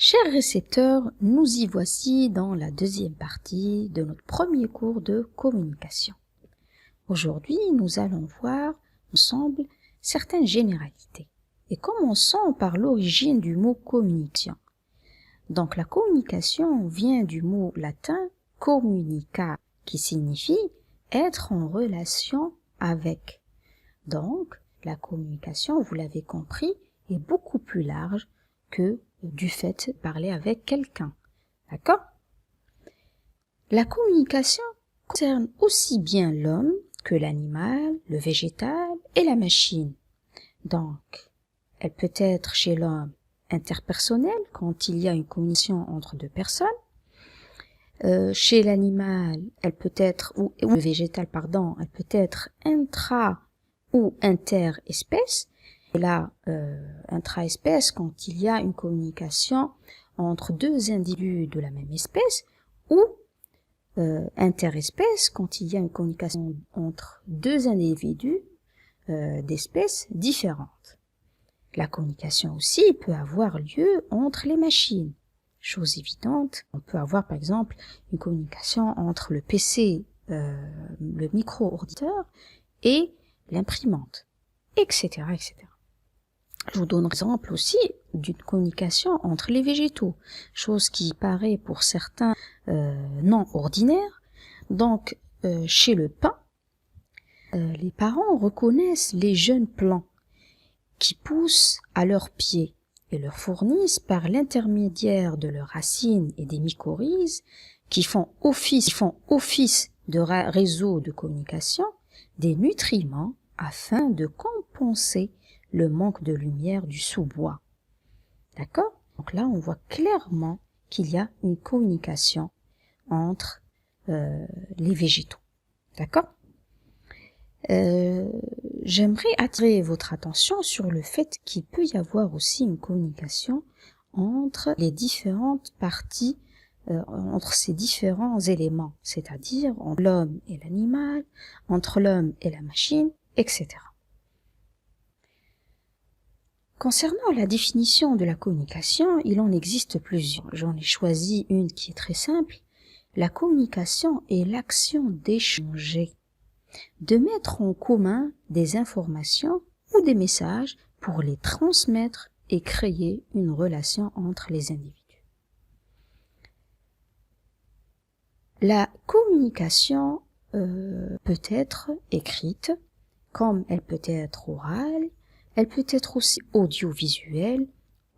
Chers récepteurs, nous y voici dans la deuxième partie de notre premier cours de communication. Aujourd'hui, nous allons voir ensemble certaines généralités. Et commençons par l'origine du mot communication. Donc la communication vient du mot latin communica, qui signifie être en relation avec. Donc la communication, vous l'avez compris, est beaucoup plus large que du fait de parler avec quelqu'un. D'accord? La communication concerne aussi bien l'homme que l'animal, le végétal et la machine. Donc, elle peut être chez l'homme interpersonnelle quand il y a une communication entre deux personnes. Chez l'animal, elle peut être, ou le végétal, pardon, elle peut être intra ou interespèce. Et là, intra-espèce, quand il y a une communication entre deux individus de la même espèce, ou interespèce, quand il y a une communication entre deux individus d'espèces différentes. La communication aussi peut avoir lieu entre les machines. Chose évidente, on peut avoir par exemple une communication entre le PC, le micro-ordinateur et l'imprimante, etc., etc. Je vous donne un exemple aussi d'une communication entre les végétaux, chose qui paraît pour certains non ordinaire. Donc, chez le pain, les parents reconnaissent les jeunes plants qui poussent à leurs pieds et leur fournissent par l'intermédiaire de leurs racines et des mycorhizes qui font office de réseau de communication des nutriments afin de compenser le manque de lumière du sous-bois. D'accord? Donc là, on voit clairement qu'il y a une communication entre les végétaux. D'accord? J'aimerais attirer votre attention sur le fait qu'il peut y avoir aussi une communication entre les différentes parties, entre ces différents éléments, c'est-à-dire entre l'homme et l'animal, entre l'homme et la machine, etc. Concernant la définition de la communication, il en existe plusieurs. J'en ai choisi une qui est très simple. La communication est l'action d'échanger, de mettre en commun des informations ou des messages pour les transmettre et créer une relation entre les individus. La communication peut être écrite, comme elle peut être orale, elle peut être aussi audiovisuelle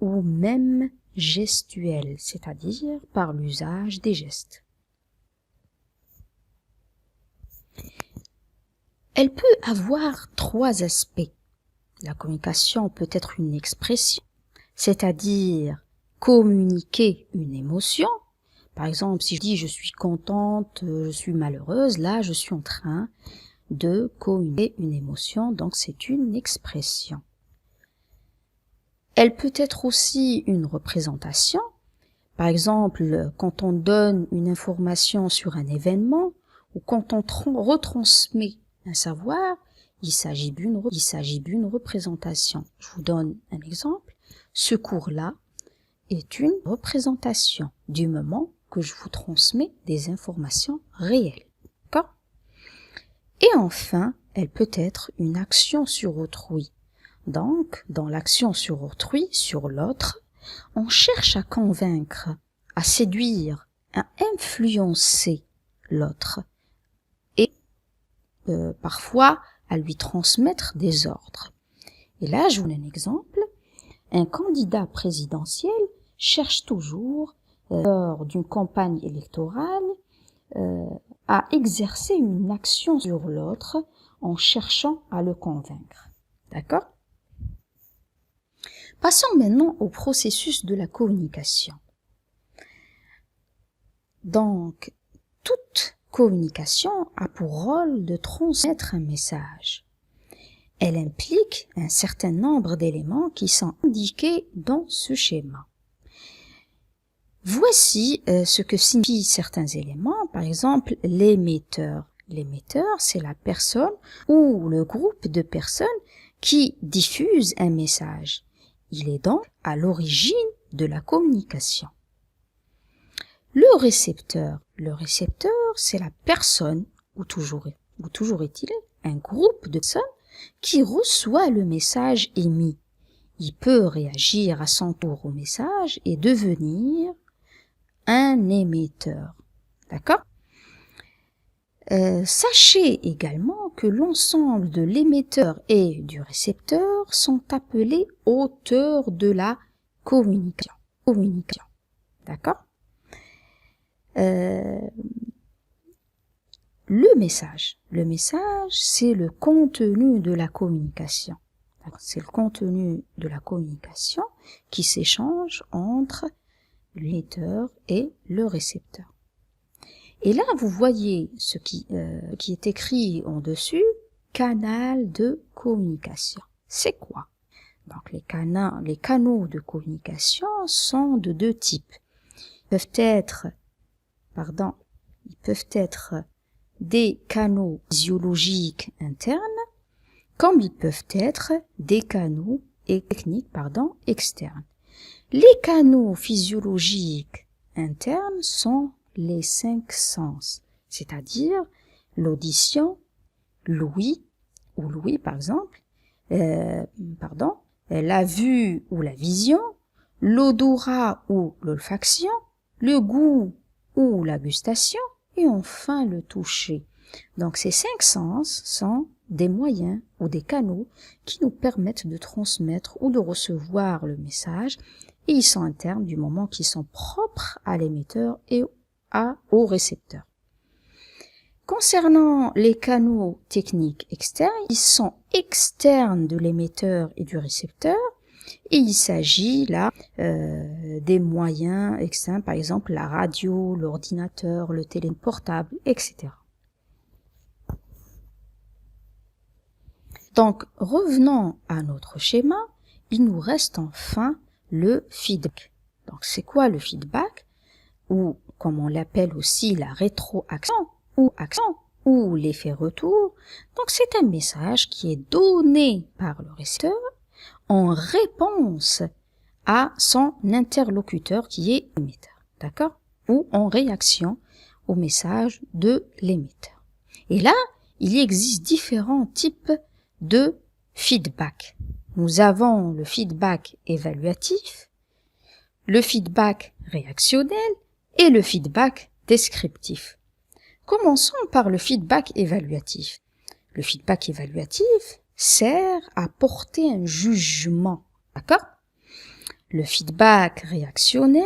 ou même gestuelle, c'est-à-dire par l'usage des gestes. Elle peut avoir trois aspects. La communication peut être une expression, c'est-à-dire communiquer une émotion. Par exemple, si je dis je suis contente, je suis malheureuse, là je suis en train de communiquer une émotion, donc c'est une expression. Elle peut être aussi une représentation. Par exemple, quand on donne une information sur un événement ou quand on retransmet un savoir, il s'agit d'une représentation. Je vous donne un exemple. Ce cours-là est une représentation du moment que je vous transmets des informations réelles. D'accord ? Et enfin, elle peut être une action sur autrui. Donc, dans l'action sur autrui, sur l'autre, on cherche à convaincre, à séduire, à influencer l'autre et parfois à lui transmettre des ordres. Et là, je vous donne un exemple. Un candidat présidentiel cherche toujours, lors d'une campagne électorale, à exercer une action sur l'autre en cherchant à le convaincre. D'accord ? Passons maintenant au processus de la communication. Donc, toute communication a pour rôle de transmettre un message. Elle implique un certain nombre d'éléments qui sont indiqués dans ce schéma. Voici ce que signifient certains éléments, par exemple l'émetteur. L'émetteur, c'est la personne ou le groupe de personnes qui diffuse un message. Il est donc à l'origine de la communication. Le récepteur, c'est la personne, ou toujours est-il, un groupe de personnes qui reçoit le message émis. Il peut réagir à son tour au message et devenir un émetteur. D'accord? Sachez également que l'ensemble de l'émetteur et du récepteur sont appelés auteurs de la communication. D'accord? Le message, c'est le contenu de la communication. C'est le contenu de la communication qui s'échange entre l'émetteur et le récepteur. Et là, vous voyez ce qui est écrit en dessus, canal de communication. C'est quoi? Donc les canaux de communication sont de deux types. Ils peuvent être des canaux physiologiques internes, comme ils peuvent être des canaux techniques externes. Les canaux physiologiques internes sont les 5 sens, c'est-à-dire l'audition, l'ouïe par exemple, la vue ou la vision, l'odorat ou l'olfaction, le goût ou la gustation, et enfin le toucher. Donc ces 5 sens sont des moyens ou des canaux qui nous permettent de transmettre ou de recevoir le message, et ils sont internes du moment qu'ils sont propres à l'émetteur et au récepteur. Concernant les canaux techniques externes, ils sont externes de l'émetteur et du récepteur, et il s'agit là des moyens externes, par exemple la radio, l'ordinateur, le téléphone portable, etc. Donc, revenons à notre schéma, il nous reste enfin le feedback. Donc, c'est quoi le feedback? Ou, comme on l'appelle aussi, la rétroaction, ou l'effet retour. Donc, c'est un message qui est donné par le récepteur en réponse à son interlocuteur qui est l'émetteur, d'accord? Ou en réaction au message de l'émetteur. Et là, il existe différents types de feedback. Nous avons le feedback évaluatif, le feedback réactionnel et le feedback descriptif. Commençons par le feedback évaluatif. Le feedback évaluatif sert à porter un jugement, d'accord? Le feedback réactionnel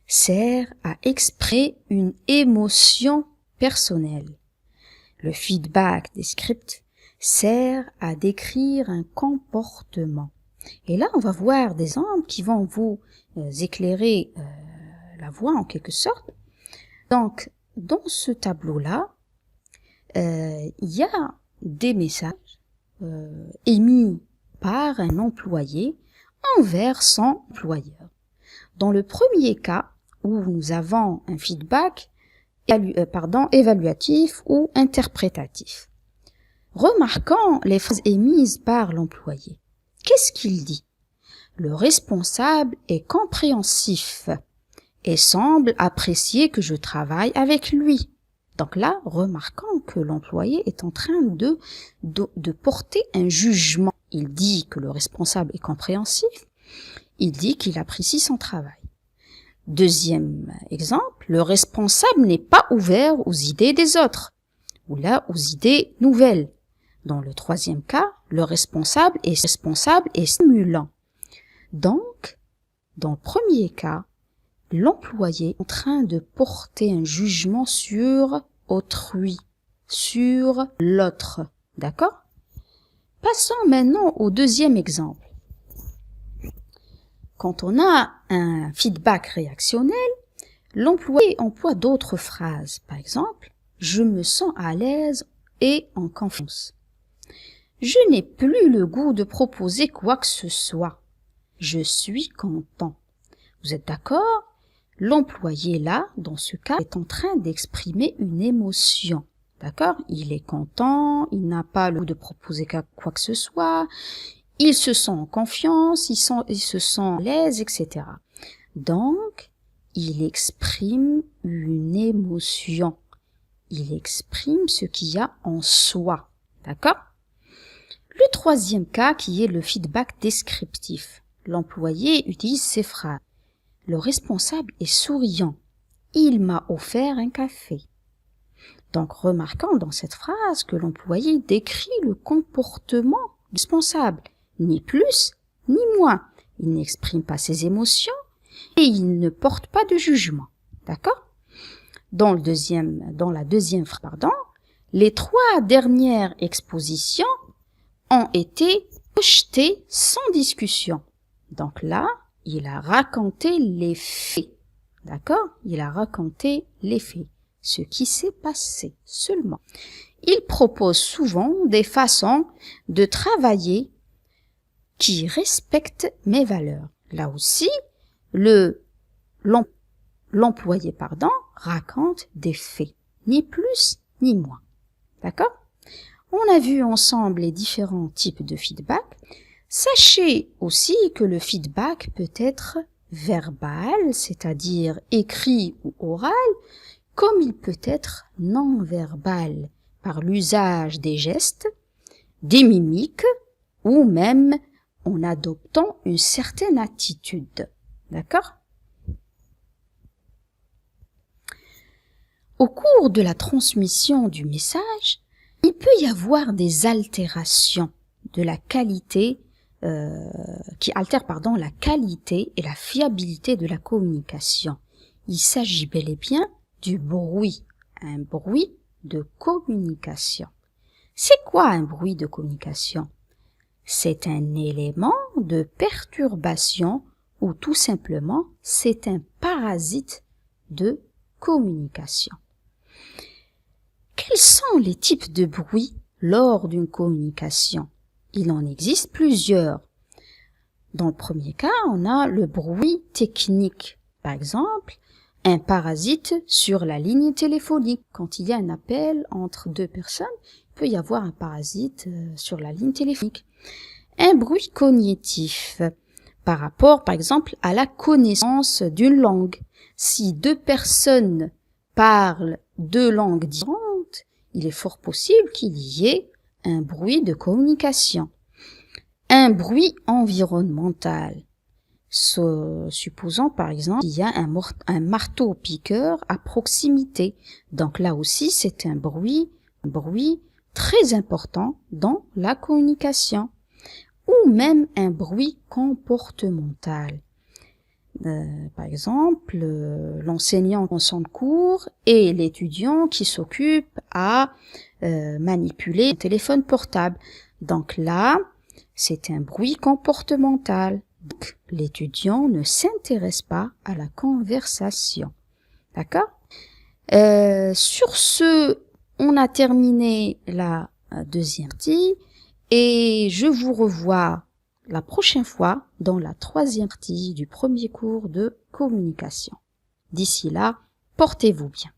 sert à exprimer une émotion personnelle. Le feedback descriptif sert à décrire un comportement. Et là, on va voir des exemples qui vont vous éclairer la voie en quelque sorte. Donc, dans ce tableau-là, il y a des messages émis par un employé envers son employeur. Dans le premier cas, où nous avons un feedback évaluatif ou interprétatif, remarquons les phrases émises par l'employé. Qu'est-ce qu'il dit? Le responsable est compréhensif et semble apprécier que je travaille avec lui. Donc là, remarquons que l'employé est en train de porter un jugement. Il dit que le responsable est compréhensif, il dit qu'il apprécie son travail. Deuxième exemple, le responsable n'est pas ouvert aux idées des autres, ou là aux idées nouvelles. Dans le troisième cas, le responsable est stimulant. Donc, dans le premier cas, l'employé est en train de porter un jugement sur autrui, sur l'autre. D'accord? Passons maintenant au deuxième exemple. Quand on a un feedback réactionnel, l'employé emploie d'autres phrases. Par exemple, je me sens à l'aise et en confiance. Je n'ai plus le goût de proposer quoi que ce soit. Je suis content. Vous êtes d'accord? L'employé là, dans ce cas, est en train d'exprimer une émotion. D'accord? Il est content, il n'a pas le goût de proposer quoi que ce soit, il se sent en confiance, il se sent à l'aise, etc. Donc, il exprime une émotion. Il exprime ce qu'il y a en soi. D'accord? Le troisième cas qui est le feedback descriptif. L'employé utilise ces phrases. Le responsable est souriant. Il m'a offert un café. Donc, remarquons dans cette phrase que l'employé décrit le comportement responsable, ni plus ni moins. Il n'exprime pas ses émotions et il ne porte pas de jugement. D'accord? Dans la deuxième phrase, les 3 dernières expositions ont été rejetées sans discussion. Donc là, il a raconté les faits. D'accord? Il a raconté les faits. Ce qui s'est passé seulement. Il propose souvent des façons de travailler qui respectent mes valeurs. Là aussi, l'employé, raconte des faits, ni plus ni moins. D'accord? On a vu ensemble les différents types de feedback. Sachez aussi que le feedback peut être verbal, c'est-à-dire écrit ou oral, comme il peut être non-verbal, par l'usage des gestes, des mimiques, ou même en adoptant une certaine attitude. D'accord? Au cours de la transmission du message, il peut y avoir des altérations de la qualité, qui altèrent la qualité et la fiabilité de la communication. Il s'agit bel et bien du bruit, un bruit de communication. C'est quoi un bruit de communication? C'est un élément de perturbation ou tout simplement c'est un parasite de communication. Quels sont les types de bruits lors d'une communication? Il en existe plusieurs. Dans le premier cas, on a le bruit technique. Par exemple, un parasite sur la ligne téléphonique. Quand il y a un appel entre 2 personnes, il peut y avoir un parasite sur la ligne téléphonique. Un bruit cognitif par rapport, par exemple, à la connaissance d'une langue. Si 2 personnes parlent 2 langues différentes, il est fort possible qu'il y ait un bruit de communication. Un bruit environnemental. Supposons par exemple qu'il y a un marteau-piqueur à proximité. Donc là aussi, c'est un bruit très important dans la communication. Ou même un bruit comportemental. Par exemple, l'enseignant en son cours et l'étudiant qui s'occupe à manipuler un téléphone portable. Donc là, c'est un bruit comportemental. Donc, l'étudiant ne s'intéresse pas à la conversation. D'accord? Sur ce, on a terminé la deuxième partie et je vous revois la prochaine fois dans la 3e partie du premier cours de communication. D'ici là, portez-vous bien.